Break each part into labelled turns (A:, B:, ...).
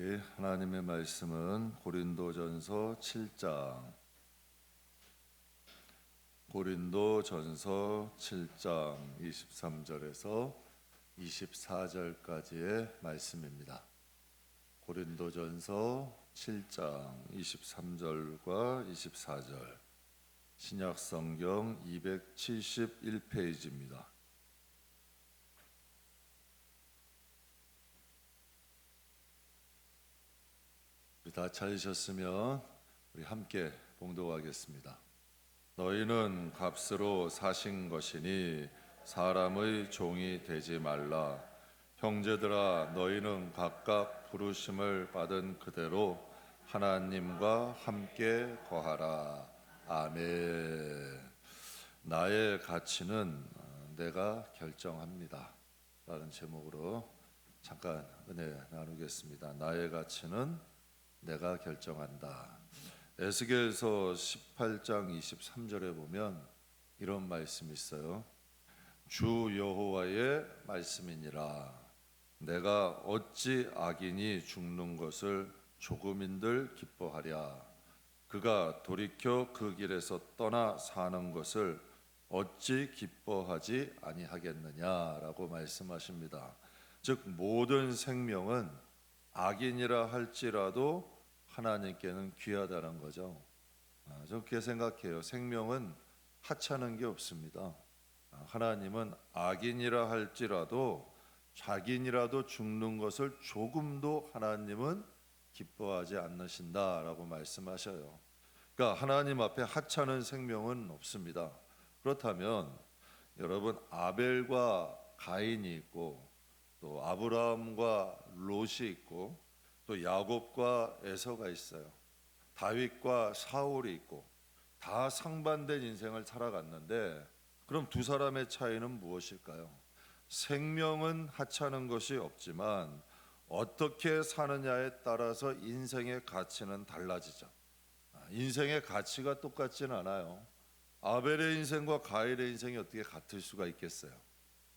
A: 우리 하나님의 말씀은 고린도전서 7장 23절에서 24절까지의 말씀입니다. 고린도전서 7장 23절과 24절, 신약성경 271페이지입니다. 다 찾으셨으면 우리 함께 봉독하겠습니다. 너희는 값으로 사신 것이니 사람의 종이 되지 말라. 형제들아, 너희는 각각 부르심을 받은 그대로 하나님과 함께 거하라. 아멘. 나의 가치는 내가 결정합니다 라는 제목으로 잠깐 은혜 나누겠습니다. 나의 가치는 내가 결정한다. 에스겔서 18장 23절에 보면 이런 말씀이 있어요. 주 여호와의 말씀이니라. 내가 어찌 악인이 죽는 것을 조금인들 기뻐하랴. 그가 돌이켜 그 길에서 떠나 사는 것을 어찌 기뻐하지 아니하겠느냐라고 말씀하십니다. 즉 모든 생명은 악인이라 할지라도 하나님께는 귀하다는 거죠. 저는 그렇게 생각해요. 생명은 하찮은 게 없습니다. 하나님은 악인이라 할지라도 자기인이라도 죽는 것을 조금도 하나님은 기뻐하지 않으신다라고 말씀하셔요. 그러니까 하나님 앞에 하찮은 생명은 없습니다. 그렇다면 여러분, 아벨과 가인이 있고 또 아브라함과 롯이 있고 또 야곱과 에서가 있어요. 다윗과 사울이 있고 다 상반된 인생을 살아갔는데 그럼 두 사람의 차이는 무엇일까요? 생명은 하찮은 것이 없지만 어떻게 사느냐에 따라서 인생의 가치는 달라지죠. 인생의 가치가 똑같지는 않아요. 아벨의 인생과 가인의 인생이 어떻게 같을 수가 있겠어요?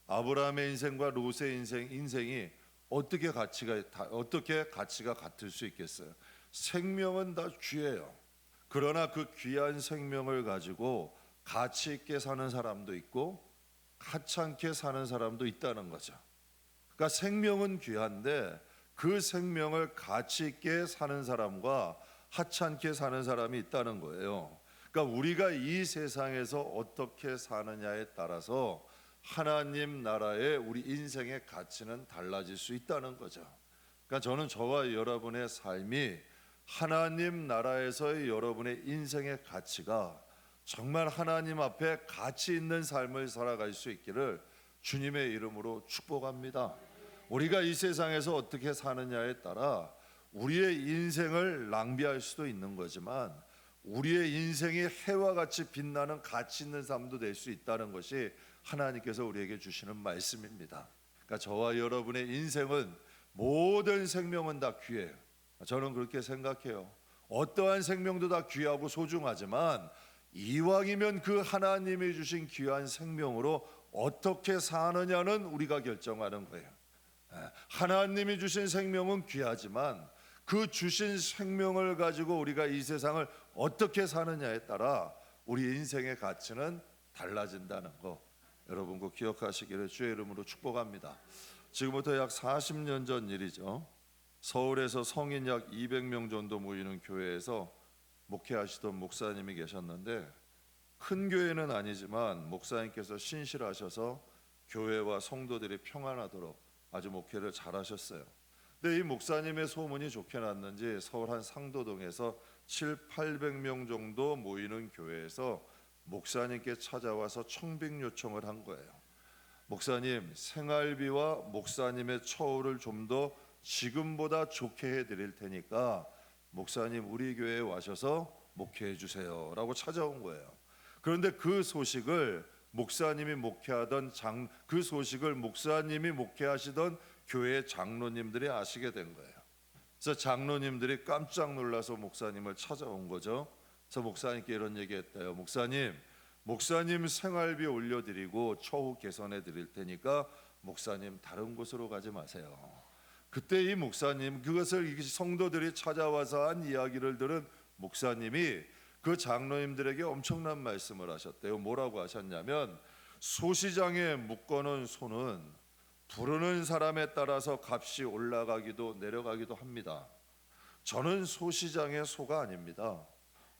A: 아브라함의 인생과 롯의 인생이 어떻게 가치가 같을 수 있겠어요? 생명은 다 귀해요. 그러나 그 귀한 생명을 가지고 가치 있게 사는 사람도 있고 하찮게 사는 사람도 있다는 거죠. 그러니까 생명은 귀한데 그 생명을 가치 있게 사는 사람과 하찮게 사는 사람이 있다는 거예요. 그러니까 우리가 이 세상에서 어떻게 사느냐에 따라서 하나님 나라의 우리 인생의 가치는 달라질 수 있다는 거죠. 그러니까 저는 저와 여러분의 삶이 하나님 나라에서의 여러분의 인생의 가치가 정말 하나님 앞에 가치 있는 삶을 살아갈 수 있기를 주님의 이름으로 축복합니다. 우리가 이 세상에서 어떻게 사느냐에 따라 우리의 인생을 낭비할 수도 있는 거지만 우리의 인생이 해와 같이 빛나는 가치 있는 삶도 될 수 있다는 것이 하나님께서 우리에게 주시는 말씀입니다. 그러니까 저와 여러분의 인생은 모든 생명은 다 귀해요. 저는 그렇게 생각해요. 어떠한 생명도 다 귀하고 소중하지만 이왕이면 그 하나님이 주신 귀한 생명으로 어떻게 사느냐는 우리가 결정하는 거예요. 하나님이 주신 생명은 귀하지만 그 주신 생명을 가지고 우리가 이 세상을 어떻게 사느냐에 따라 우리 인생의 가치는 달라진다는 거 여러분 꼭 기억하시기를 주의 이름으로 축복합니다. 지금부터 약 40년 전 일이죠. 서울에서 성인 약 200명 정도 모이는 교회에서 목회하시던 목사님이 계셨는데 큰 교회는 아니지만 목사님께서 신실하셔서 교회와 성도들이 평안하도록 아주 목회를 잘하셨어요. 근데 이 목사님의 소문이 좋게 났는지 서울 한 상도동에서 700~800명 정도 모이는 교회에서 목사님께 찾아와서 청빙 요청을 한 거예요. 목사님, 생활비와 목사님의 처우를 좀 더 지금보다 좋게 해드릴 테니까 목사님 우리 교회에 와셔서 목회해 주세요 라고 찾아온 거예요. 그런데 그 소식을 목사님이 목회하시던 교회 장로님들이 아시게 된 거예요. 그래서 장로님들이 깜짝 놀라서 목사님을 찾아온 거죠. 그래서 목사님께 이런 얘기했대요. 목사님 생활비 올려드리고 처우 개선해 드릴 테니까 목사님 다른 곳으로 가지 마세요. 그때 이 목사님, 그것을 이 성도들이 찾아와서 한 이야기를 들은 목사님이 그 장로님들에게 엄청난 말씀을 하셨대요. 뭐라고 하셨냐면, 소시장에 묶어놓은 소는 부르는 사람에 따라서 값이 올라가기도 내려가기도 합니다. 저는 소시장의 소가 아닙니다.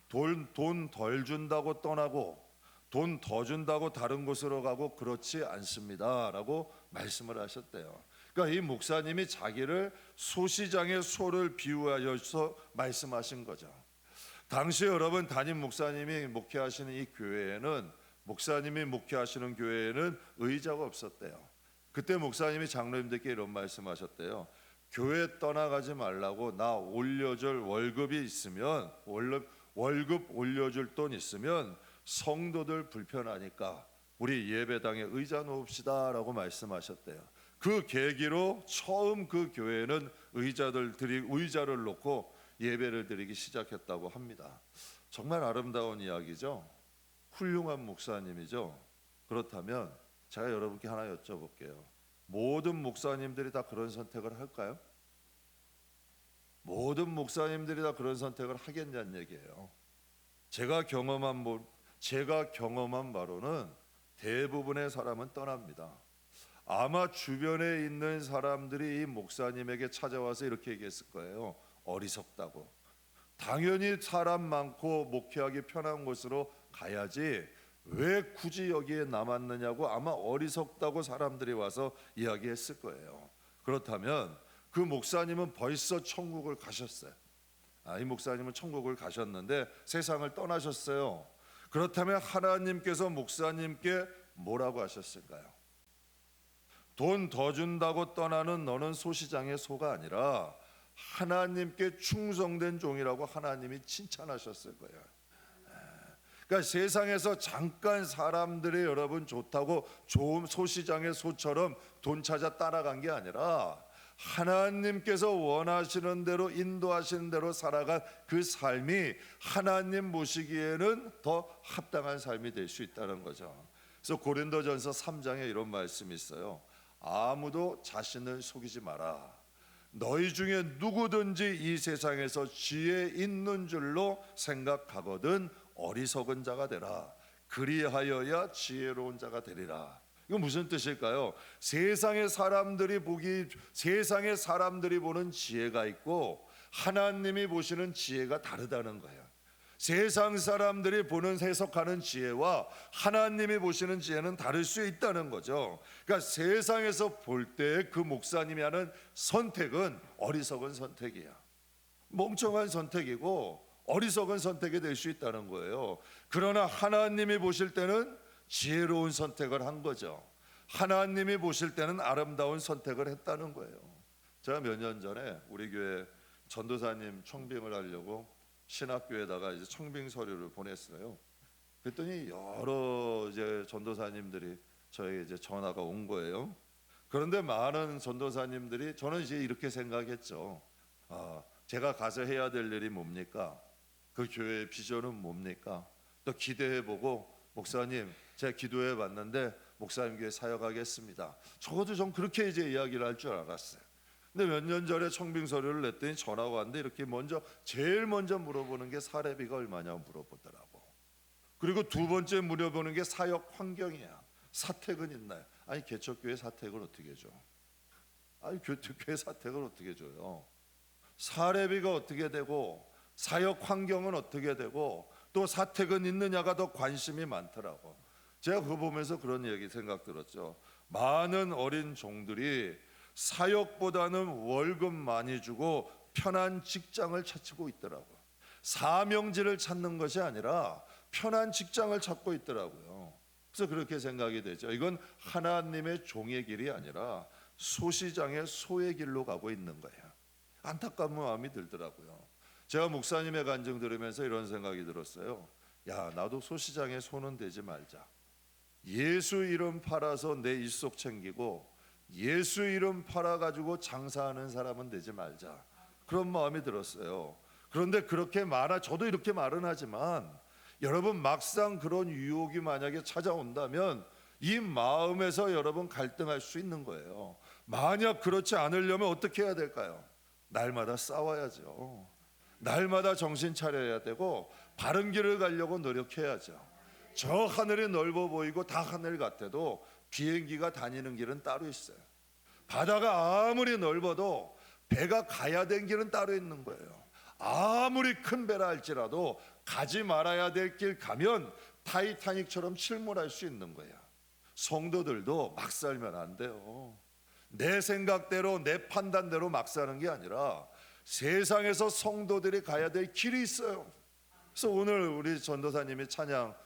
A: 돈 덜 준다고 떠나고 돈 더 준다고 다른 곳으로 가고 그렇지 않습니다 라고 말씀을 하셨대요. 그러니까 이 목사님이 자기를 소시장의 소를 비유하여서 말씀하신 거죠. 당시 여러분, 담임 목사님이 목회하시는 이 교회에는, 목사님이 목회하시는 교회에는 의자가 없었대요. 그때 목사님이 장로님들께 이런 말씀하셨대요. 교회 떠나가지 말라고, 나 올려줄 월급이 있으면, 월급 올려줄 돈 있으면 성도들 불편하니까 우리 예배당에 의자 놓읍시다 라고 말씀하셨대요. 그 계기로 처음 그 교회는 의자를 놓고 예배를 드리기 시작했다고 합니다. 정말 아름다운 이야기죠. 훌륭한 목사님이죠. 그렇다면 제가 여러분께 하나 여쭤볼게요. 모든 목사님들이 다 그런 선택을 할까요? 모든 목사님들이 다 그런 선택을 하겠냐는 얘기예요. 제가 경험한 바로는 대부분의 사람은 떠납니다. 아마 주변에 있는 사람들이 이 목사님에게 찾아와서 이렇게 얘기했을 거예요. 어리석다고. 당연히 사람 많고 목회하기 편한 곳으로 가야지 왜 굳이 여기에 남았느냐고 아마 어리석다고 사람들이 와서 이야기했을 거예요. 그렇다면 그 목사님은 벌써 천국을 가셨어요. 이 목사님은 천국을 가셨는데 세상을 떠나셨어요. 그렇다면 하나님께서 목사님께 뭐라고 하셨을까요? 돈 더 준다고 떠나는 너는 소시장의 소가 아니라 하나님께 충성된 종이라고 하나님이 칭찬하셨을 거예요. 그러니까 세상에서 잠깐 사람들이 여러분 좋다고 좋은 소시장의 소처럼 돈 찾아 따라간 게 아니라 하나님께서 원하시는 대로 인도하시는 대로 살아간 그 삶이 하나님 보시기에는 더 합당한 삶이 될 수 있다는 거죠. 그래서 고린도전서 3장에 이런 말씀이 있어요. 아무도 자신을 속이지 마라. 너희 중에 누구든지 이 세상에서 지혜 있는 줄로 생각하거든 어리석은 자가 되라. 그리하여야 지혜로운 자가 되리라. 이거 무슨 뜻일까요? 세상의 사람들이 보는 지혜가 있고 하나님이 보시는 지혜가 다르다는 거예요. 세상 사람들이 보는 해석하는 지혜와 하나님이 보시는 지혜는 다를 수 있다는 거죠. 그러니까 세상에서 볼 때 그 목사님이 하는 선택은 어리석은 선택이야. 멍청한 선택이고 어리석은 선택이 될 수 있다는 거예요. 그러나 하나님이 보실 때는 지혜로운 선택을 한 거죠. 하나님이 보실 때는 아름다운 선택을 했다는 거예요. 제가 몇 년 전에 우리 교회 전도사님 청빙을 하려고 신학교에다가 이제 청빙 서류를 보냈어요. 그랬더니 여러 이제 전도사님들이 저에게 이제 전화가 온 거예요. 그런데 많은 전도사님들이 저는 이제 이렇게 생각했죠. 제가 가서 해야 될 일이 뭡니까? 그 교회의 비전은 뭡니까? 또 기대해보고 목사님, 제가 기도해 봤는데 목사님 교회 사역하겠습니다. 적어도 좀 그렇게 이제 이야기를 할 줄 알았어요. 근데 몇 년 전에 청빙 서류를 냈더니 전화가 왔는데 이렇게 제일 먼저 물어보는 게 사례비가 얼마냐고 물어보더라고. 그리고 두 번째 물어보는 게 사역 환경이야. 사택은 있나요? 아니 개척교회 사택을 어떻게 줘? 아니 교회 사택을 어떻게 줘요? 사례비가 어떻게 되고 사역 환경은 어떻게 되고 또 사택은 있느냐가 더 관심이 많더라고. 제가 그거 보면서 그런 생각 들었죠. 많은 어린 종들이 사역보다는 월급 많이 주고 편한 직장을 찾고 있더라고요. 사명지를 찾는 것이 아니라 편한 직장을 찾고 있더라고요. 그래서 그렇게 생각이 되죠. 이건 하나님의 종의 길이 아니라 소시장의 소의 길로 가고 있는 거예요. 안타까운 마음이 들더라고요. 제가 목사님의 간증 들으면서 이런 생각이 들었어요. 야, 나도 소시장의 소는 되지 말자. 예수 이름 팔아서 내 일속 챙기고 예수 이름 팔아가지고 장사하는 사람은 되지 말자. 그런 마음이 들었어요. 그런데 저도 이렇게 말은 하지만 여러분 막상 그런 유혹이 만약에 찾아온다면 이 마음에서 여러분 갈등할 수 있는 거예요. 만약 그렇지 않으려면 어떻게 해야 될까요? 날마다 싸워야죠. 날마다 정신 차려야 되고 바른 길을 가려고 노력해야죠. 저 하늘이 넓어 보이고 다 하늘 같아도 비행기가 다니는 길은 따로 있어요. 바다가 아무리 넓어도 배가 가야 될 길은 따로 있는 거예요. 아무리 큰 배라 할지라도 가지 말아야 될 길 가면 타이타닉처럼 침몰할 수 있는 거예요. 성도들도 막 살면 안 돼요. 내 생각대로 내 판단대로 막 사는 게 아니라 세상에서 성도들이 가야 될 길이 있어요. 그래서 오늘 우리 전도사님이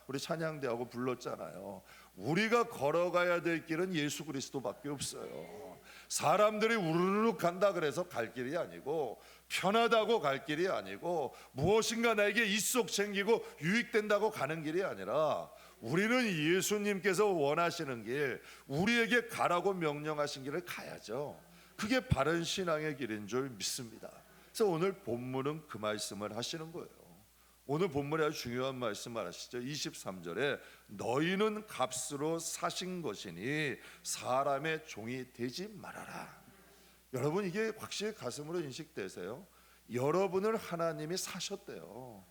A: 우리 찬양대하고 불렀잖아요. 우리가 걸어가야 될 길은 예수 그리스도밖에 없어요. 사람들이 우르르 간다 그래서 갈 길이 아니고, 편하다고 갈 길이 아니고, 무엇인가 나에게 이속 챙기고 유익된다고 가는 길이 아니라, 우리는 예수님께서 원하시는 길, 우리에게 가라고 명령하신 길을 가야죠. 그게 바른 신앙의 길인 줄 믿습니다. 그래서 오늘 본문은 그 말씀을 하시는 거예요. 오늘 본문에 아주 중요한 말씀을 하시죠. 23절에 너희는 값으로 사신 것이니 사람의 종이 되지 말아라. 여러분, 이게 확실히 가슴으로 인식되세요? 여러분을 하나님이 사셨대요.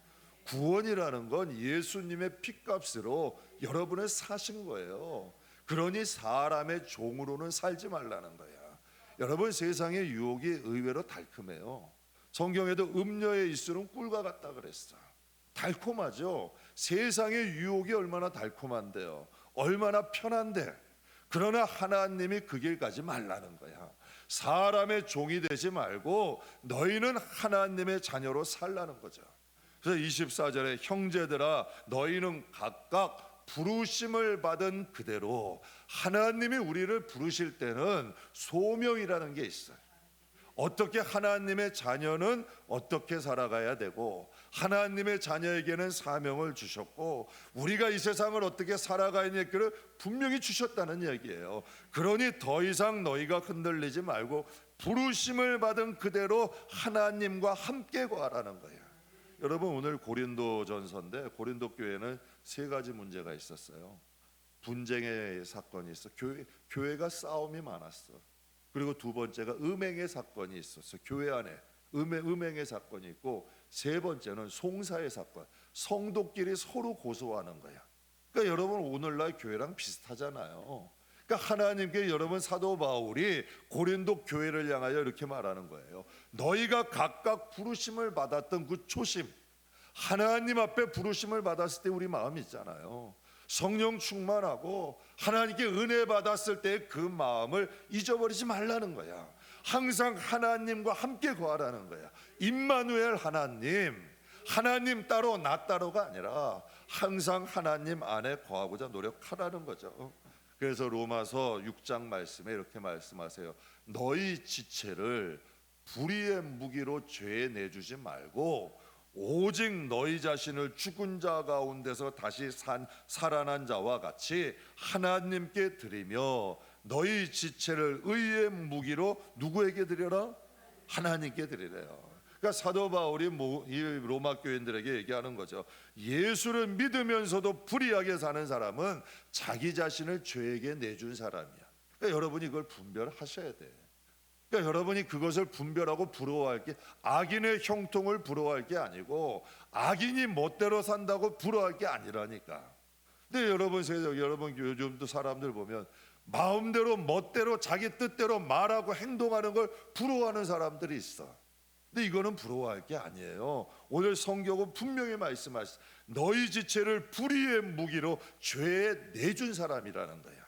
A: 구원이라는 건 예수님의 피값으로 여러분을 사신 거예요. 그러니 사람의 종으로는 살지 말라는 거야. 여러분, 세상의 유혹이 의외로 달콤해요. 성경에도 음녀의 입술은 꿀과 같다 그랬어. 달콤하죠. 세상의 유혹이 얼마나 달콤한데요. 얼마나 편한데. 그러나 하나님이 그 길 가지 말라는 거야. 사람의 종이 되지 말고 너희는 하나님의 자녀로 살라는 거죠. 그래서 24절에 형제들아 너희는 각각 부르심을 받은 그대로, 하나님이 우리를 부르실 때는 소명이라는 게 있어요. 어떻게 하나님의 자녀는 어떻게 살아가야 되고, 하나님의 자녀에게는 사명을 주셨고, 우리가 이 세상을 어떻게 살아가야 할지를 분명히 주셨다는 얘기예요. 그러니 더 이상 너희가 흔들리지 말고 부르심을 받은 그대로 하나님과 함께 거하라는 거예요. 여러분, 오늘 고린도전서인데 고린도 교회는 세 가지 문제가 있었어요. 분쟁의 사건이 있어. 교회가 싸움이 많았어. 그리고 두 번째가 음행의 사건이 있었어. 교회 안에 음행의 사건이 있고, 세 번째는 송사의 사건. 성도끼리 서로 고소하는 거야. 그러니까 여러분, 오늘날 교회랑 비슷하잖아요. 그러니까 하나님께 여러분, 사도 바울이 고린도 교회를 향하여 이렇게 말하는 거예요. 너희가 각각 부르심을 받았던 그 초심, 하나님 앞에 부르심을 받았을 때 우리 마음이 있잖아요. 성령 충만하고 하나님께 은혜 받았을 때 그 마음을 잊어버리지 말라는 거야. 항상 하나님과 함께 거하라는 거야. 임마누엘 하나님 따로 나 따로가 아니라 항상 하나님 안에 거하고자 노력하라는 거죠. 그래서 로마서 6장 말씀에 이렇게 말씀하세요. 너희 지체를 불의의 무기로 죄에 내주지 말고 오직 너희 자신을 죽은 자 가운데서 다시 살아난 자와 같이 하나님께 드리며 너희 지체를 의의 무기로 누구에게 드려라? 하나님께 드리래요. 그러니까 사도 바울이 이 로마 교인들에게 얘기하는 거죠. 예수를 믿으면서도 불의하게 사는 사람은 자기 자신을 죄에게 내준 사람이야. 그러니까 여러분이 이걸 분별하셔야 돼. 그러니까 여러분이 그것을 분별하고 부러워할 게, 악인의 형통을 부러워할 게 아니고 악인이 멋대로 산다고 부러워할 게 아니라니까. 근데 여러분 요즘도 사람들 보면 마음대로 멋대로 자기 뜻대로 말하고 행동하는 걸 부러워하는 사람들이 있어. 근데 이거는 부러워할 게 아니에요. 오늘 성경은 분명히 말씀하시죠. 너희 지체를 불의의 무기로 죄에 내준 사람이라는 거야.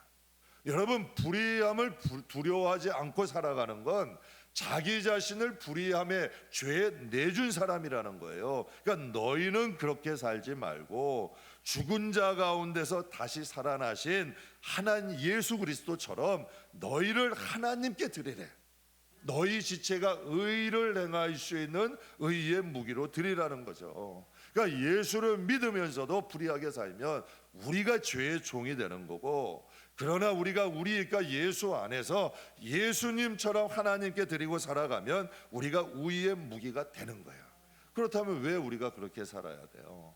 A: 여러분, 불의함을 두려워하지 않고 살아가는 건 자기 자신을 불의함에 죄에 내준 사람이라는 거예요. 그러니까 너희는 그렇게 살지 말고 죽은 자 가운데서 다시 살아나신 하나님 예수 그리스도처럼 너희를 하나님께 드리래. 너희 지체가 의를 행할 수 있는 의의 무기로 드리라는 거죠. 그러니까 예수를 믿으면서도 불의하게 살면 우리가 죄의 종이 되는 거고, 그러나 우리가 예수 안에서 예수님처럼 하나님께 드리고 살아가면 우리가 의의 무기가 되는 거예요. 그렇다면 왜 우리가 그렇게 살아야 돼요?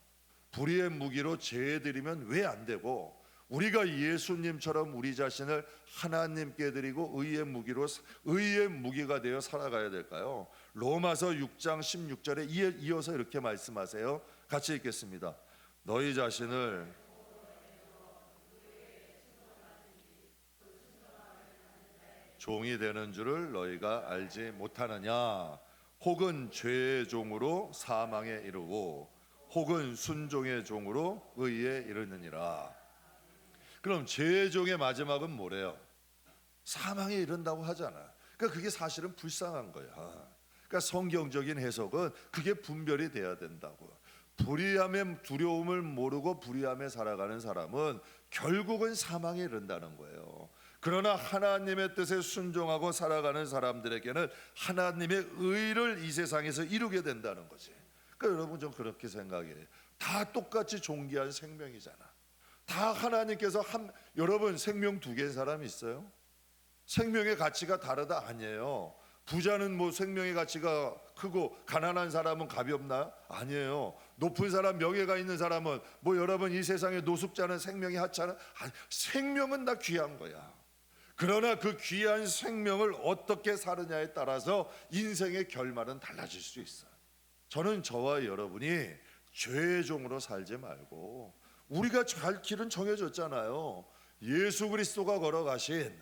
A: 불의의 무기로 죄 드리면 왜 안 되고, 우리가 예수님처럼 우리 자신을 하나님께 드리고 의의 무기가 되어 살아가야 될까요? 로마서 6장 16절에 이어서 이렇게 말씀하세요. 같이 읽겠습니다. 너희 자신을 종이 되는 줄을 너희가 알지 못하느냐? 혹은 죄의 종으로 사망에 이르고 혹은 순종의 종으로 의에 이르느니라. 그럼 죄의 종의 마지막은 뭐래요? 사망에 이른다고 하잖아. 그러니까 그게 사실은 불쌍한 거야. 그러니까 성경적인 해석은 그게 분별이 돼야 된다고. 불의함의 두려움을 모르고 불의함에 살아가는 사람은 결국은 사망에 이른다는 거예요. 그러나 하나님의 뜻에 순종하고 살아가는 사람들에게는 하나님의 의를 이 세상에서 이루게 된다는 거지. 그러니까 여러분 좀 그렇게 생각해요. 다 똑같이 존귀한 생명이잖아. 다 하나님께서 여러분 생명 두 개인 사람이 있어요? 생명의 가치가 다르다? 아니에요. 부자는 뭐 생명의 가치가 크고 가난한 사람은 가볍나? 아니에요. 높은 사람, 명예가 있는 사람은 뭐 여러분 이 세상에 노숙자는 생명이 하찮아? 생명은 다 귀한 거야. 그러나 그 귀한 생명을 어떻게 사느냐에 따라서 인생의 결말은 달라질 수 있어요. 저는 저와 여러분이 죄의 종으로 살지 말고, 우리가 갈 길은 정해졌잖아요. 예수 그리스도가 걸어가신,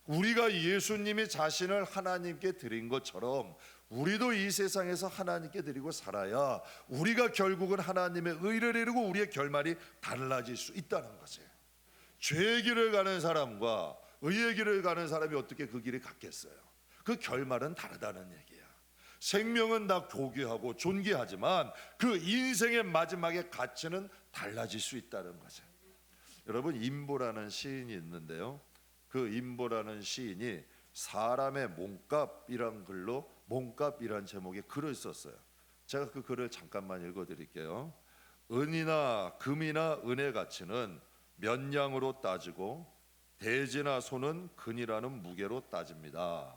A: 우리가 예수님이 자신을 하나님께 드린 것처럼 우리도 이 세상에서 하나님께 드리고 살아야 우리가 결국은 하나님의 의를 이루고 우리의 결말이 달라질 수 있다는 거지. 죄의 길을 가는 사람과 의의 길을 가는 사람이 어떻게 그 길이 같겠어요? 그 결말은 다르다는 얘기야. 생명은 다 고귀하고 존귀하지만 그 인생의 마지막의 가치는 달라질 수 있다는 거죠. 여러분, 임보라는 시인이 있는데요, 그 임보라는 시인이 사람의 몸값이란 글로 몸값이란 제목의 글을 썼어요. 제가 그 글을 잠깐만 읽어드릴게요. 은이나 금이나 은의 가치는 면량으로 따지고 대지나 소는 근이라는 무게로 따집니다.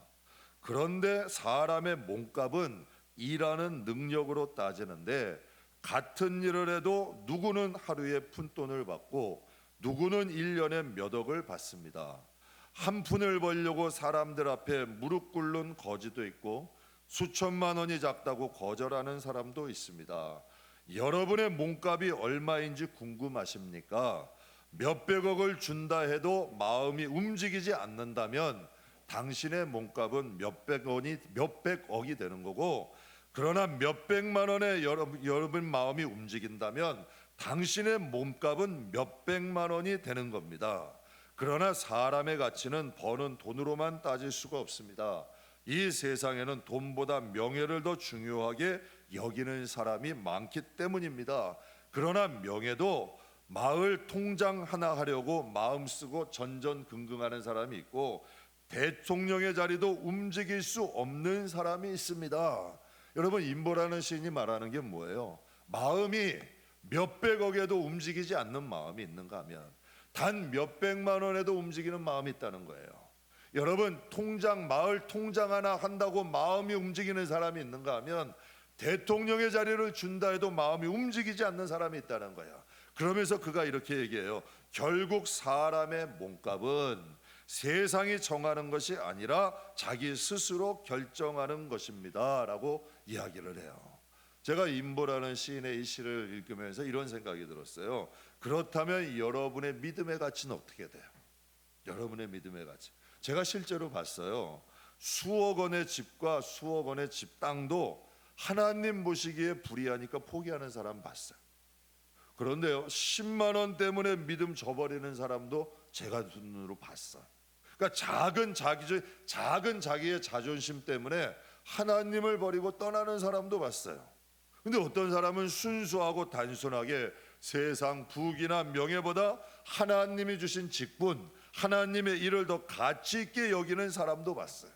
A: 그런데 사람의 몸값은 일하는 능력으로 따지는데, 같은 일을 해도 누구는 하루에 푼돈을 받고 누구는 1년에 몇 억을 받습니다. 한 푼을 벌려고 사람들 앞에 무릎 꿇는 거지도 있고 수천만 원이 작다고 거절하는 사람도 있습니다. 여러분의 몸값이 얼마인지 궁금하십니까? 몇백억을 준다 해도 마음이 움직이지 않는다면 당신의 몸값은 몇백억이 되는 거고, 그러나 몇백만 원에 여러분 마음이 움직인다면 당신의 몸값은 몇백만 원이 되는 겁니다. 그러나 사람의 가치는 버는 돈으로만 따질 수가 없습니다. 이 세상에는 돈보다 명예를 더 중요하게 여기는 사람이 많기 때문입니다. 그러나 명예도 마을 통장 하나 하려고 마음 쓰고 전전긍긍하는 사람이 있고, 대통령의 자리도 움직일 수 없는 사람이 있습니다. 여러분, 임보라는 시인이 말하는 게 뭐예요? 마음이 몇백억에도 움직이지 않는 마음이 있는가 하면 단 몇백만 원에도 움직이는 마음이 있다는 거예요. 여러분, 마을 통장 하나 한다고 마음이 움직이는 사람이 있는가 하면 대통령의 자리를 준다 해도 마음이 움직이지 않는 사람이 있다는 거야. 그러면서 그가 이렇게 얘기해요. 결국 사람의 몸값은 세상이 정하는 것이 아니라 자기 스스로 결정하는 것입니다 라고 이야기를 해요. 제가 임보라는 시인의 이 시를 읽으면서 이런 생각이 들었어요. 그렇다면 여러분의 믿음의 가치는 어떻게 돼요? 여러분의 믿음의 가치. 제가 실제로 봤어요. 수억 원의 집과 수억 원의 집 땅도 하나님 보시기에 불의하니까 포기하는 사람 봤어요. 그런데요, 10만 원 때문에 믿음 저버리는 사람도 제가 눈으로 봤어요. 그러니까 작은 자기의 자존심 때문에 하나님을 버리고 떠나는 사람도 봤어요. 근데 어떤 사람은 순수하고 단순하게 세상 부귀나 명예보다 하나님이 주신 직분, 하나님의 일을 더 가치 있게 여기는 사람도 봤어요.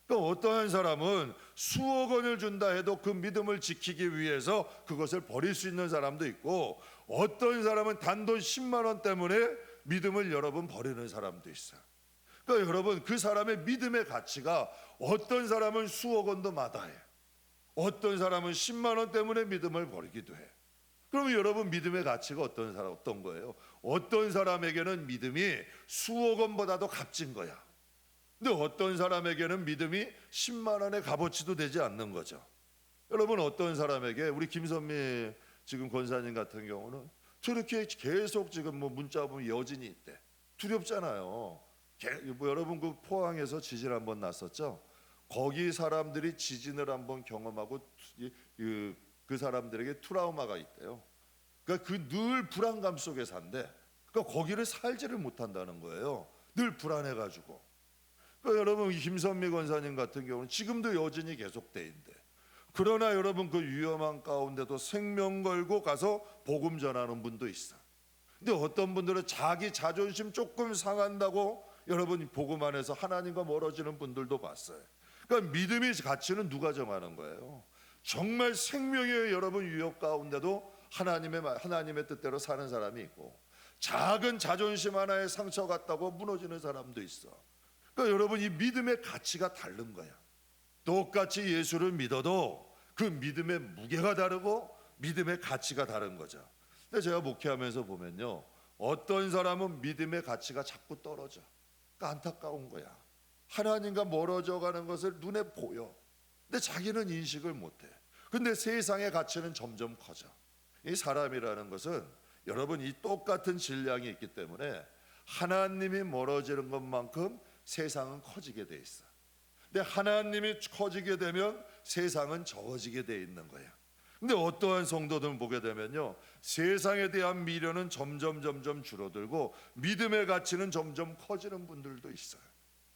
A: 그러니까 어떠한 사람은 수억 원을 준다 해도 그 믿음을 지키기 위해서 그것을 버릴 수 있는 사람도 있고, 어떤 사람은 단돈 10만 원 때문에 믿음을 여러분 버리는 사람도 있어요. 그러니까 여러분, 그 사람의 믿음의 가치가, 어떤 사람은 수억 원도 마다해, 어떤 사람은 10만 원 때문에 믿음을 버리기도 해. 그러면 여러분 믿음의 가치가 어떤 거예요? 어떤 사람에게는 믿음이 수억 원보다도 값진 거야. 근데 어떤 사람에게는 믿음이 10만 원의 값어치도 되지 않는 거죠. 여러분 어떤 사람에게 우리 김선미 지금 권사님 같은 경우는 저렇게 계속 지금 뭐 문자 보면 여진이 있대. 두렵잖아요. 뭐 여러분 그 포항에서 지진 한번 났었죠. 거기 사람들이 지진을 한번 경험하고 그 사람들에게 트라우마가 있대요. 그러니까 그 늘 불안감 속에 산대. 그러니까 거기를 살지를 못한다는 거예요. 늘 불안해가지고. 그러니까 여러분 김선미 권사님 같은 경우는 지금도 여진이 계속돼 있는데, 그러나 여러분 그 위험한 가운데도 생명 걸고 가서 복음 전하는 분도 있어. 근데 어떤 분들은 자기 자존심 조금 상한다고 여러분 복음 안에서 하나님과 멀어지는 분들도 봤어요. 그러니까 믿음의 가치는 누가 정하는 거예요? 정말 생명의 여러분 위협 가운데도 하나님의 뜻대로 사는 사람이 있고, 작은 자존심 하나에 상처 같다고 무너지는 사람도 있어. 그러니까 여러분 이 믿음의 가치가 다른 거야. 똑같이 예수를 믿어도 그 믿음의 무게가 다르고 믿음의 가치가 다른 거죠. 근데 제가 목회하면서 보면요, 어떤 사람은 믿음의 가치가 자꾸 떨어져. 그러니까 안타까운 거야. 하나님과 멀어져 가는 것을 눈에 보여. 근데 자기는 인식을 못해. 근데 세상의 가치는 점점 커져. 이 사람이라는 것은 여러분 이 똑같은 질량이 있기 때문에 하나님이 멀어지는 것만큼 세상은 커지게 돼 있어. 근데 하나님이 커지게 되면 세상은 적어지게 돼 있는 거야. 근데 어떠한 성도들 보게 되면요, 세상에 대한 미련은 점점 줄어들고 믿음의 가치는 점점 커지는 분들도 있어요.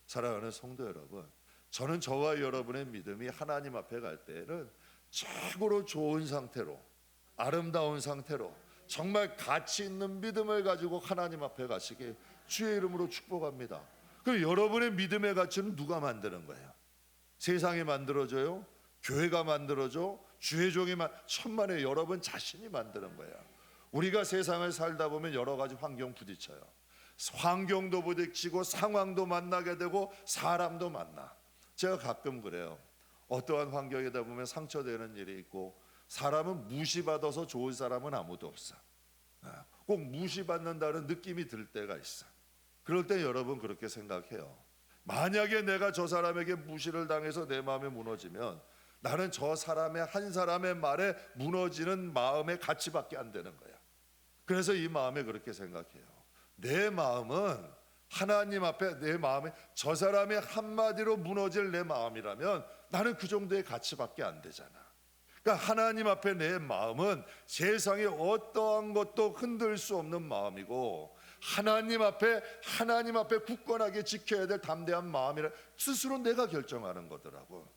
A: 사랑하는 성도 여러분, 저는 저와 여러분의 믿음이 하나님 앞에 갈 때에는 최고로 좋은 상태로, 아름다운 상태로, 정말 가치 있는 믿음을 가지고 하나님 앞에 가시길 주의 이름으로 축복합니다. 그럼 여러분의 믿음의 가치는 누가 만드는 거예요? 세상이 만들어줘요? 교회가 만들어줘? 주의 종이 천만에 여러분 자신이 만드는 거예요. 우리가 세상을 살다 보면 여러 가지 환경 부딪혀요. 환경도 부딪히고 상황도 만나게 되고 사람도 만나. 제가 가끔 그래요. 어떠한 환경이다 보면 상처되는 일이 있고, 사람은 무시받아서 좋은 사람은 아무도 없어. 꼭 무시받는다는 느낌이 들 때가 있어. 그럴 때 여러분 그렇게 생각해요. 만약에 내가 저 사람에게 무시를 당해서 내 마음이 무너지면 나는 저 사람의 한 사람의 말에 무너지는 마음의 가치밖에 안 되는 거야. 그래서 이 마음에 그렇게 생각해요. 내 마음은 하나님 앞에 내 마음에 저 사람의 한마디로 무너질 내 마음이라면 나는 그 정도의 가치밖에 안 되잖아. 그러니까 하나님 앞에 내 마음은 세상의 어떠한 것도 흔들 수 없는 마음이고, 하나님 앞에 굳건하게 지켜야 될 담대한 마음이라 스스로 내가 결정하는 거더라고.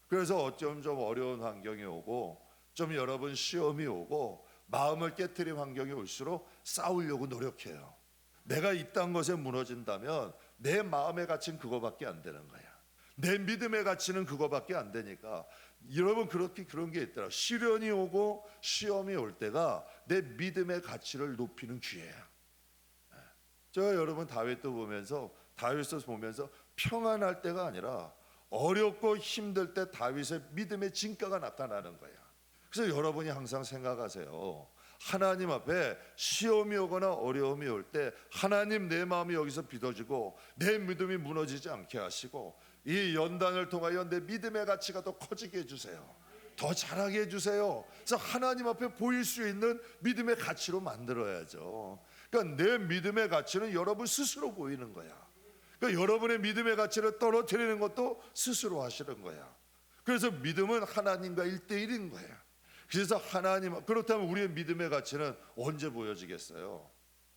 A: 그래서 어쩜 좀 어려운 환경이 오고 좀 여러분 시험이 오고 마음을 깨트린 환경이 올수록 싸우려고 노력해요. 내가 이딴 것에 무너진다면 내 마음의 가치는 그거밖에 안 되는 거야. 내 믿음의 가치는 그거밖에 안 되니까 여러분 그런 게 있더라. 시련이 오고 시험이 올 때가 내 믿음의 가치를 높이는 기회야. 제가 여러분 다윗을 보면서 평안할 때가 아니라 어렵고 힘들 때 다윗의 믿음의 진가가 나타나는 거야. 그래서 여러분이 항상 생각하세요. 하나님 앞에 시험이 오거나 어려움이 올 때 하나님 내 마음이 여기서 비춰지고 내 믿음이 무너지지 않게 하시고 이 연단을 통하여 내 믿음의 가치가 더 커지게 해주세요. 더 자라게 해주세요. 그래서 하나님 앞에 보일 수 있는 믿음의 가치로 만들어야죠. 그러니까 내 믿음의 가치는 여러분 스스로 보이는 거야. 그러니까 여러분의 믿음의 가치를 떨어뜨리는 것도 스스로 하시는 거야. 그래서 믿음은 하나님과 1대1인 거야. 그래서 그렇다면 우리의 믿음의 가치는 언제 보여지겠어요?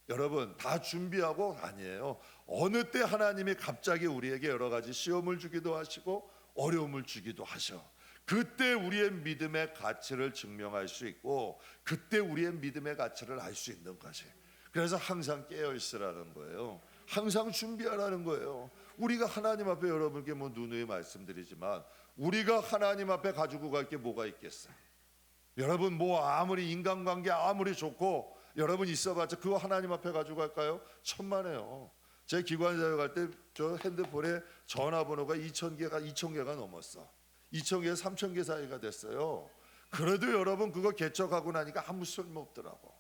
A: 여러분 다 준비하고 아니에요. 어느 때 하나님이 갑자기 우리에게 여러 가지 시험을 주기도 하시고 어려움을 주기도 하셔. 그때 우리의 믿음의 가치를 증명할 수 있고 그때 우리의 믿음의 가치를 알 수 있는 것이. 그래서 항상 깨어 있으라는 거예요. 항상 준비하라는 거예요. 우리가 하나님 앞에 여러분께 누누이 말씀드리지만 우리가 하나님 앞에 가지고 갈 게 뭐가 있겠어요? 여러분 아무리 인간관계 아무리 좋고 여러분 있어봤자 그거 하나님 앞에 가지고 갈까요? 천만에요. 제 기관사역 갈 때 저 핸드폰에 전화번호가 2,000개가 넘었어. 2,000개 3,000개 사이가 됐어요. 그래도 여러분 그거 개척하고 나니까 아무 쓸모 없더라고.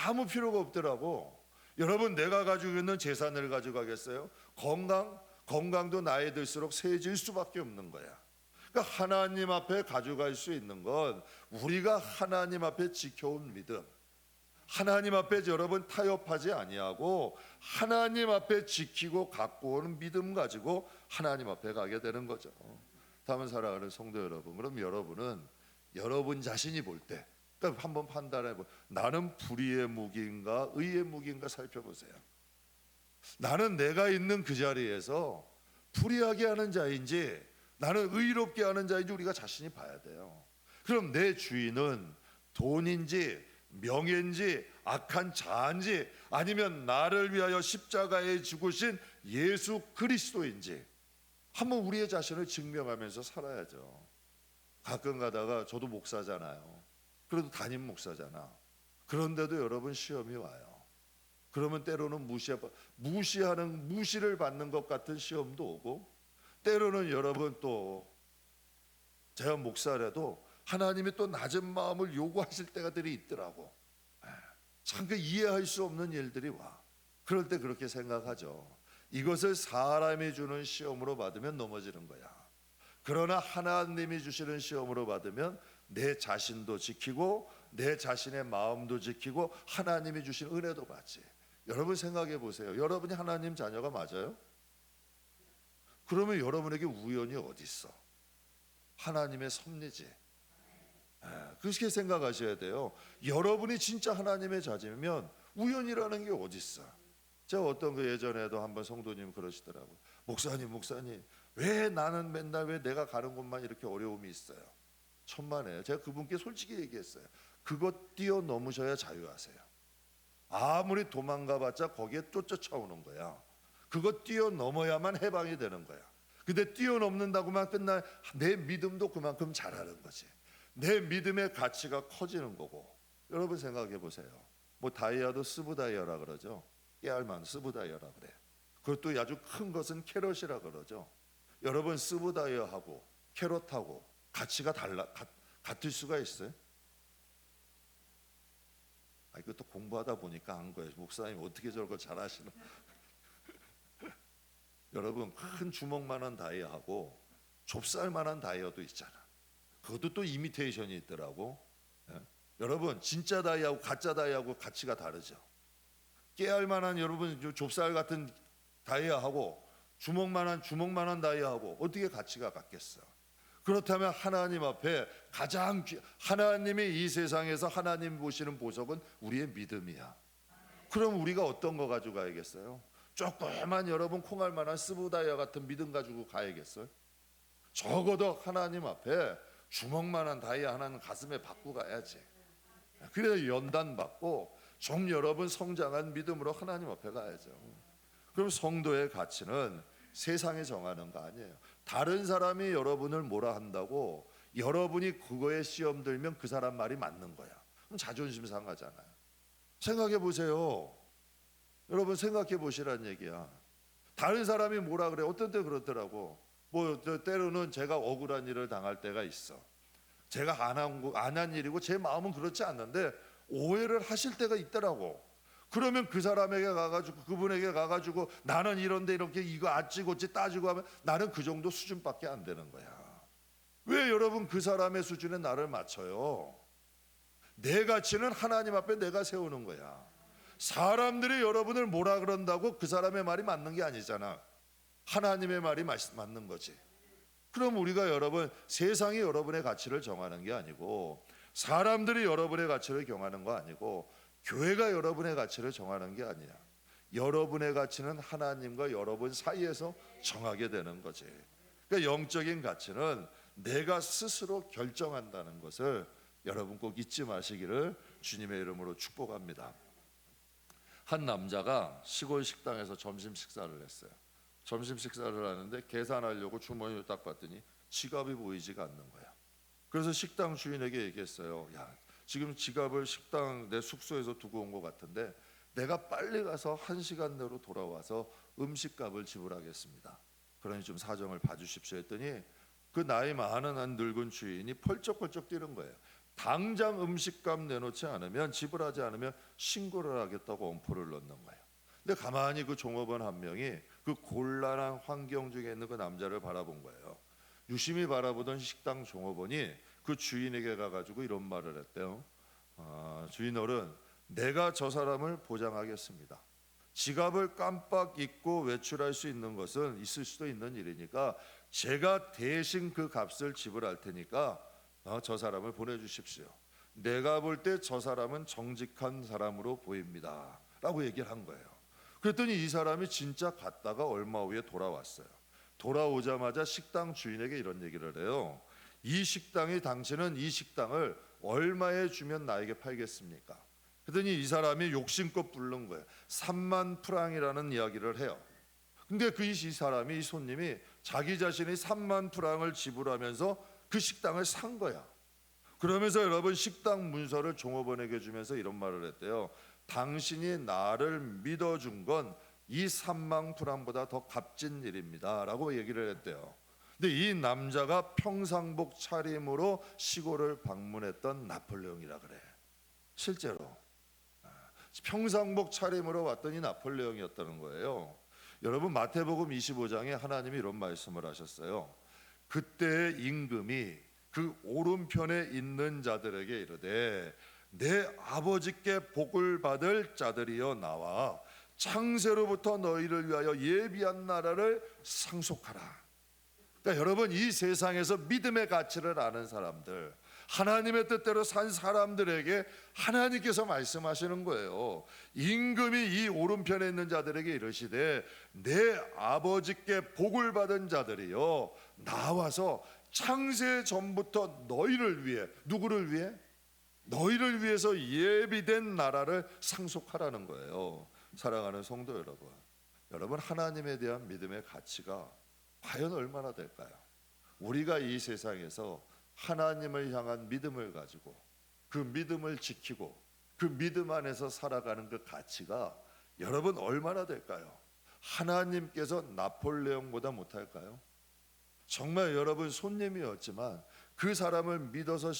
A: 아무 필요가 없더라고. 여러분 내가 가지고 있는 재산을 가져가겠어요? 건강도 나이 들수록 세질 수밖에 없는 거야. 그러니까 하나님 앞에 가져갈 수 있는 건 우리가 하나님 앞에 지켜온 믿음, 하나님 앞에 여러분 타협하지 아니하고 하나님 앞에 지키고 갖고 오는 믿음 가지고 하나님 앞에 가게 되는 거죠. 다음은 사랑하는 성도 여러분, 그럼 여러분은 여러분 자신이 볼 때 그러니까 한번 판단해보. 나는 불의의 무기인가 의의 무기인가 살펴보세요. 나는 내가 있는 그 자리에서 불의하게 하는 자인지 나는 의롭게 하는 자인지 우리가 자신이 봐야 돼요. 그럼 내 주인은 돈인지 명예인지 악한 자인지 아니면 나를 위하여 십자가에 죽으신 예수 그리스도인지 한번 우리의 자신을 증명하면서 살아야죠. 가끔 가다가 저도 목사잖아요. 그래도 담임 목사잖아. 그런데도 여러분 시험이 와요. 그러면 때로는 무시를 받는 것 같은 시험도 오고 때로는 여러분 또 제가 목사라도 하나님이 또 낮은 마음을 요구하실 때가들이 있더라고. 참 그 이해할 수 없는 일들이 와. 그럴 때 그렇게 생각하죠. 이것을 사람이 주는 시험으로 받으면 넘어지는 거야. 그러나 하나님이 주시는 시험으로 받으면 내 자신도 지키고 내 자신의 마음도 지키고 하나님이 주신 은혜도 받지. 여러분 생각해 보세요. 여러분이 하나님 자녀가 맞아요? 그러면 여러분에게 우연이 어디 있어? 하나님의 섭리지. 그렇게 생각하셔야 돼요. 여러분이 진짜 하나님의 자녀면 우연이라는 게 어디 있어? 제가 어떤 그 예전에도 한번 성도님 그러시더라고요. 목사님 왜 나는 맨날 왜 내가 가는 곳만 이렇게 어려움이 있어요? 천만에요. 제가 그분께 솔직히 얘기했어요. 그것 뛰어넘으셔야 자유하세요. 아무리 도망가봤자 거기에 또 쫓아오는 거야. 그것 뛰어넘어야만 해방이 되는 거야. 근데 뛰어넘는다고만 끝나 내 믿음도 그만큼 자라는 거지. 내 믿음의 가치가 커지는 거고. 여러분 생각해 보세요. 뭐 다이아도 스브다이아라 그러죠. 깨알만 스브다이아라 그래. 그것도 아주 큰 것은 캐럿이라 그러죠. 여러분 스브다이아하고 캐럿하고 가치가 같을 수가 있어요? 이것도 공부하다 보니까 한 거예요. 목사님 어떻게 저걸 잘하시나? 여러분 큰 주먹만한 다이아하고 좁쌀만한 다이아도 있잖아. 그것도 또 이미테이션이 있더라고. 여러분 진짜 다이아하고 가짜 다이아하고 가치가 다르죠. 깨알만한 여러분 좁쌀 같은 다이아하고 주먹만한 다이아하고 어떻게 가치가 같겠어? 그렇다면 하나님 앞에 하나님이 이 세상에서 하나님 보시는 보석은 우리의 믿음이야. 그럼 우리가 어떤 거 가지고 가야겠어요? 조그만 여러분 콩알만한 스브다이아 같은 믿음 가지고 가야겠어요? 적어도 하나님 앞에 주먹만한 다이아 하나는 가슴에 받고 가야지. 그래야 연단 받고 좀 여러분 성장한 믿음으로 하나님 앞에 가야죠. 그럼 성도의 가치는 세상에 정하는 거 아니에요. 다른 사람이 여러분을 뭐라 한다고 여러분이 그거에 시험 들면 그 사람 말이 맞는 거야. 그럼 자존심 상하잖아요. 생각해 보세요. 여러분 생각해 보시란 얘기야. 다른 사람이 뭐라 그래? 어떤 때 그렇더라고. 뭐 때로는 제가 억울한 일을 당할 때가 있어. 제가 안 한 일이고 제 마음은 그렇지 않는데 오해를 하실 때가 있더라고. 그러면 그 사람에게 가가지고 그분에게 가가지고 나는 이런데 이렇게 이거 아찌고찌 따지고 하면 나는 그 정도 수준밖에 안 되는 거야. 왜 여러분 그 사람의 수준에 나를 맞춰요? 내 가치는 하나님 앞에 내가 세우는 거야. 사람들이 여러분을 뭐라 그런다고 그 사람의 말이 맞는 게 아니잖아. 하나님의 말이 맞는 거지. 그럼 우리가 여러분 세상이 여러분의 가치를 정하는 게 아니고 사람들이 여러분의 가치를 정하는 거 아니고 교회가 여러분의 가치를 정하는 게 아니야. 여러분의 가치는 하나님과 여러분 사이에서 정하게 되는 거지. 그러니까 영적인 가치는 내가 스스로 결정한다는 것을 여러분 꼭 잊지 마시기를 주님의 이름으로 축복합니다. 한 남자가 시골 식당에서 점심 식사를 했어요. 점심 식사를 하는데 계산하려고 주머니를 딱 봤더니 지갑이 보이지가 않는 거야. 그래서 식당 주인에게 얘기했어요. 야, 지금 지갑을 식당 내 숙소에서 두고 온 것 같은데 내가 빨리 가서 1시간 내로 돌아와서 음식값을 지불하겠습니다. 그러니 좀 사정을 봐주십시오 했더니 그 나이 많은 한 늙은 주인이 펄쩍펄쩍 뛰는 거예요. 당장 음식값 내놓지 않으면, 지불하지 않으면 신고를 하겠다고 엄포를 넣는 거예요. 근데 가만히 그 종업원 한 명이 그 곤란한 환경 중에 있는 그 남자를 바라본 거예요. 유심히 바라보던 식당 종업원이 그 주인에게 가가지고 이런 말을 했대요. 주인 어른, 내가 저 사람을 보장하겠습니다. 지갑을 깜빡 잊고 외출할 수 있는 것은 있을 수도 있는 일이니까 제가 대신 그 값을 지불할 테니까 저 사람을 보내주십시오. 내가 볼 때 저 사람은 정직한 사람으로 보입니다 라고 얘기를 한 거예요. 그랬더니 이 사람이 진짜 갔다가 얼마 후에 돌아왔어요. 돌아오자마자 식당 주인에게 이런 얘기를 해요. 이 식당이, 당신은 이 식당을 얼마에 주면 나에게 팔겠습니까? 그랬더니 이 사람이 욕심껏 부른 거예요. 3만 프랑이라는 이야기를 해요. 근데 이 사람이, 이 손님이 자기 자신이 3만 프랑을 지불하면서 그 식당을 산 거야. 그러면서 여러분 식당 문서를 종업원에게 주면서 이런 말을 했대요. 당신이 나를 믿어준 건 이 3만 프랑보다 더 값진 일입니다 라고 얘기를 했대요. 근데 이 남자가 평상복 차림으로 시골을 방문했던 나폴레옹이라 그래. 실제로 평상복 차림으로 왔더니 나폴레옹이었다는 거예요. 여러분 마태복음 25장에 하나님이 이런 말씀을 하셨어요. 그때 임금이 그 오른편에 있는 자들에게 이르되 내 아버지께 복을 받을 자들이여 나와 창세로부터 너희를 위하여 예비한 나라를 상속하라. 그러니까 여러분 이 세상에서 믿음의 가치를 아는 사람들, 하나님의 뜻대로 산 사람들에게 하나님께서 말씀하시는 거예요. 임금이 이 오른편에 있는 자들에게 이르시되 내 아버지께 복을 받은 자들이여 나와서 창세 전부터 너희를 위해, 누구를 위해? 너희를 위해서 예비된 나라를 상속하라는 거예요. 사랑하는 성도 여러분, 여러분 하나님에 대한 믿음의 가치가 과연 얼마나 될까요? 우리가 이 세상에서 하나님을 향한 믿음을 가지고 그 믿음을 지키고 그 믿음 안에서 살아가는 그 가치가 여러분 얼마나 될까요? 하나님께서 나폴레옹보다 못할까요? 정말 여러분 손님이었지만 그 사람을 믿어서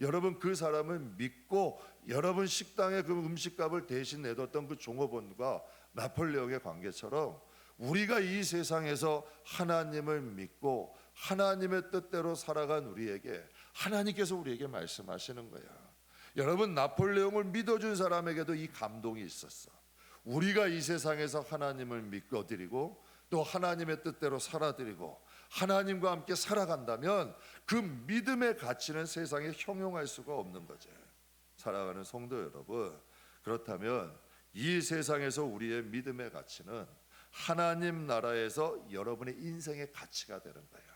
A: 여러분 그 사람을 믿고 여러분 식당에 그 음식값을 대신 내뒀던 그 종업원과 나폴레옹의 관계처럼 우리가 이 세상에서 하나님을 믿고 하나님의 뜻대로 살아간 우리에게 하나님께서 우리에게 말씀하시는 거야. 여러분 나폴레옹을 믿어준 사람에게도 이 감동이 있었어. 우리가 이 세상에서 하나님을 믿어드리고 또 하나님의 뜻대로 살아드리고 하나님과 함께 살아간다면 그 믿음의 가치는 세상에 형용할 수가 없는 거죠. 사랑하는 성도 여러분, 그렇다면 이 세상에서 우리의 믿음의 가치는 하나님 나라에서 여러분의 인생의 가치가 되는 거예요.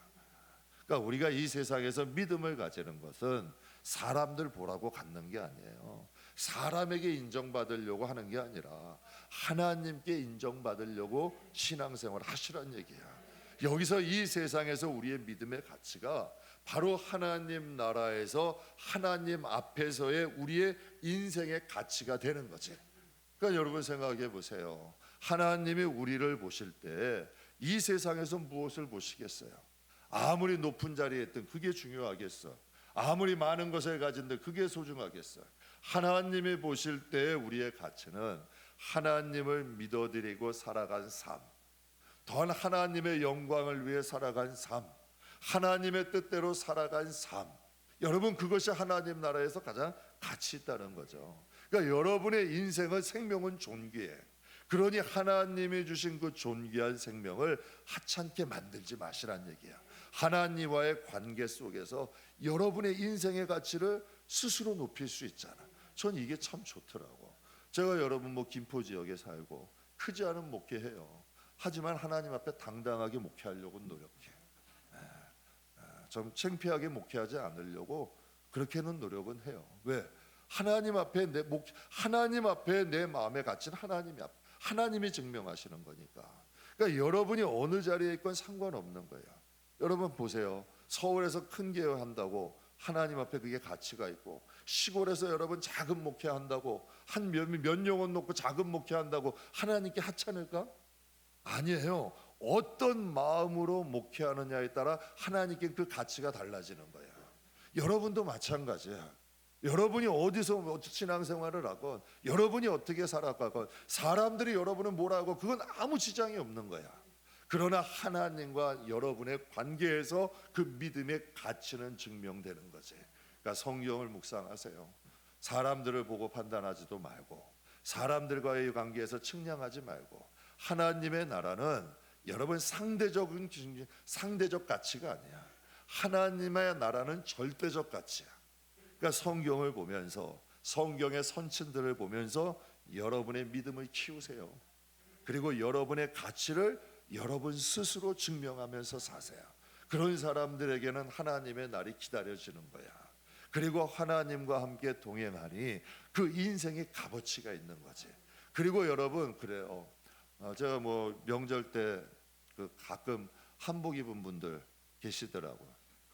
A: 그러니까 우리가 이 세상에서 믿음을 가지는 것은 사람들 보라고 갖는 게 아니에요. 사람에게 인정받으려고 하는 게 아니라 하나님께 인정받으려고 신앙생활을 하시라는 얘기야. 여기서 이 세상에서 우리의 믿음의 가치가 바로 하나님 나라에서 하나님 앞에서의 우리의 인생의 가치가 되는 거지. 그러니까 여러분 생각해 보세요. 하나님이 우리를 보실 때 이 세상에서 무엇을 보시겠어요? 아무리 높은 자리에 있든 그게 중요하겠어? 아무리 많은 것을 가진데 그게 소중하겠어? 하나님이 보실 때 우리의 가치는 하나님을 믿어드리고 살아간 삶, 더 하나님의 영광을 위해 살아간 삶, 하나님의 뜻대로 살아간 삶, 여러분 그것이 하나님 나라에서 가장 가치 있다는 거죠. 그러니까 여러분의 인생은 생명은 존귀해. 그러니 하나님이 주신 그 존귀한 생명을 하찮게 만들지 마시란 얘기야. 하나님과의 관계 속에서 여러분의 인생의 가치를 스스로 높일 수 있잖아. 전 이게 참 좋더라고. 제가 여러분 김포 지역에 살고 크지 않은 목회해요. 하지만 하나님 앞에 당당하게 목회하려고 노력해. 좀 창피하게 목회하지 않으려고 그렇게는 노력은 해요. 왜? 하나님 앞에 내 마음의 가치는 하나님이 증명하시는 거니까. 그러니까 여러분이 어느 자리에 있건 상관없는 거예요. 여러분 보세요. 서울에서 큰 교회 한다고 하나님 앞에 그게 가치가 있고, 시골에서 여러분 작은 목회 한다고 몇 영혼 놓고 작은 목회 한다고 하나님께 하찮을까? 아니에요. 어떤 마음으로 목회하느냐에 따라 하나님께 그 가치가 달라지는 거예요. 여러분도 마찬가지야. 여러분이 어디서 신앙생활을 하건, 여러분이 어떻게 살아가건, 사람들이 여러분은 뭐라고, 그건 아무 지장이 없는 거야. 그러나 하나님과 여러분의 관계에서 그 믿음의 가치는 증명되는 거지. 그러니까 성경을 묵상하세요. 사람들을 보고 판단하지도 말고, 사람들과의 관계에서 측량하지 말고, 하나님의 나라는 여러분 상대적 가치가 아니야. 하나님의 나라는 절대적 가치야. 그러니까 성경을 보면서, 성경의 선친들을 보면서 여러분의 믿음을 키우세요. 그리고 여러분의 가치를 여러분 스스로 증명하면서 사세요. 그런 사람들에게는 하나님의 날이 기다려지는 거야. 그리고 하나님과 함께 동행하니 그 인생의 값어치가 있는 거지. 그리고 여러분, 그래요. 제가 뭐 명절 때 가끔 한복 입은 분들 계시더라고요.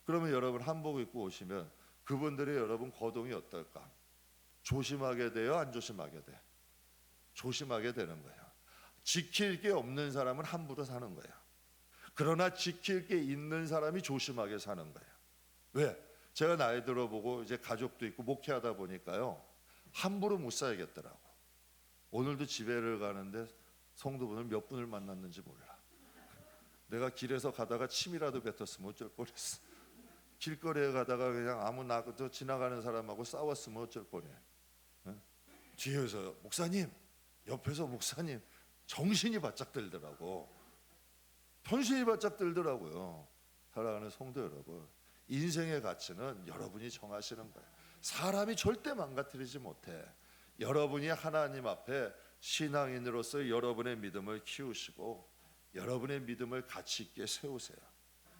A: 그러면 여러분 한복 입고 오시면 그분들이 여러분 거동이 어떨까? 조심하게 돼요? 안 조심하게 돼? 조심하게 되는 거예요. 지킬 게 없는 사람은 함부로 사는 거예요. 그러나 지킬 게 있는 사람이 조심하게 사는 거예요. 왜? 제가 나이 들어보고 이제 가족도 있고 목회하다 보니까요, 함부로 못 살겠더라고. 오늘도 집회를 가는데 성도분을 몇 분을 만났는지 몰라. 내가 길에서 가다가 침이라도 뱉었으면 어쩔 뻔했어. 길거리에 가다가 그냥 아무나 지나가는 사람하고 싸웠으면 어쩔 뻔해. 뒤에서 목사님, 옆에서 목사님, 정신이 바짝 들더라고. 정신이 바짝 들더라고요. 사랑하는 성도 여러분, 인생의 가치는 여러분이 정하시는 거예요. 사람이 절대 망가뜨리지 못해. 여러분이 하나님 앞에 신앙인으로서 여러분의 믿음을 키우시고 여러분의 믿음을 가치 있게 세우세요.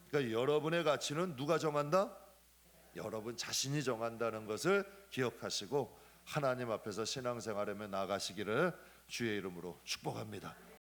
A: 그러니까 여러분의 가치는 누가 정한다? 여러분 자신이 정한다는 것을 기억하시고 하나님 앞에서 신앙생활하며 나가시기를 주의 이름으로 축복합니다.